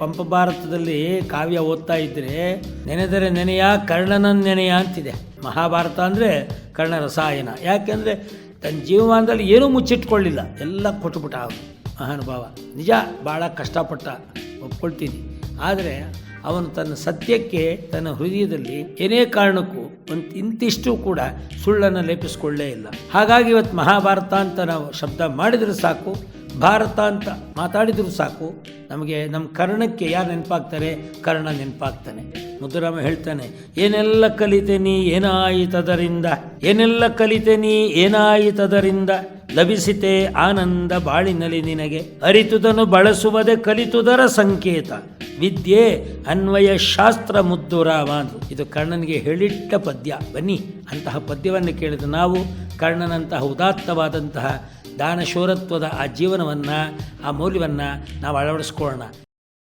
ಪಂಪಭಾರತದಲ್ಲಿ ಕಾವ್ಯ ಓದ್ತಾ ಇದ್ರೆ ನೆನೆದರೆ ನೆನೆಯ ಕರ್ಣನ ನೆನೆಯ ಅಂತಿದೆ. ಮಹಾಭಾರತ ಅಂದರೆ ಕರ್ಣ ರಸಾಯನ. ಯಾಕೆಂದರೆ ತನ್ನ ಜೀವಮಾನದಲ್ಲಿ ಏನೂ ಮುಚ್ಚಿಟ್ಕೊಳ್ಳಿಲ್ಲ, ಎಲ್ಲ ಕೊಟ್ಟುಬಿಟ್ಟ ಅವನು ಮಹಾನುಭಾವ. ನಿಜ ಭಾಳ ಕಷ್ಟಪಟ್ಟ, ಒಪ್ಕೊಳ್ತೀನಿ. ಆದರೆ ಅವನು ತನ್ನ ಸತ್ಯಕ್ಕೆ ತನ್ನ ಹೃದಯದಲ್ಲಿ ಏನೇ ಕಾರಣಕ್ಕೂ ಇಂತಿಷ್ಟು ಕೂಡ ಸುಳ್ಳನ್ನು ಲೇಪಿಸ್ಕೊಳ್ಳೇ ಇಲ್ಲ. ಹಾಗಾಗಿ ಇವತ್ತು ಮಹಾಭಾರತ ಅಂತ ನಾವು ಶಬ್ದ ಮಾಡಿದರೆ ಸಾಕು, ಭಾರತ ಅಂತ ಮಾತಾಡಿದರೂ ಸಾಕು, ನಮಗೆ ನಮ್ಮ ಕರ್ಣಕ್ಕೆ ಯಾರು ನೆನಪಾಗ್ತಾರೆ? ಕರ್ಣ ನೆನಪಾಗ್ತಾನೆ. ಮುದ್ದುರಾಮ ಹೇಳ್ತಾನೆ, ಏನೆಲ್ಲ ಕಲಿತೇನಿ ಏನಾಯಿತದರಿಂದ, ಏನೆಲ್ಲ ಕಲಿತೇನಿ ಏನಾಯಿತದರಿಂದ, ಲಭಿಸಿತೆ ಆನಂದ ಬಾಳಿನಲ್ಲಿ ನಿನಗೆ, ಅರಿತುದನ್ನು ಬಳಸುವುದೇ ಕಲಿತುದರ ಸಂಕೇತ, ವಿದ್ಯೆ ಅನ್ವಯ ಶಾಸ್ತ್ರ ಮುದ್ದುರಾಮ ಅಂದರು. ಇದು ಕರ್ಣನಿಗೆ ಹೇಳಿಟ್ಟ ಪದ್ಯ. ಬನ್ನಿ ಅಂತಹ ಪದ್ಯವನ್ನು ಕೇಳಿದ ನಾವು ಕರ್ಣನಂತಹ ಉದಾತ್ತವಾದಂತಹ ದಾನಶೂರತ್ವದ ಆ ಜೀವನವನ್ನು, ಆ ಮೌಲ್ಯವನ್ನು ನಾವು ಅಳವಡಿಸ್ಕೊಳ್ಳೋಣ.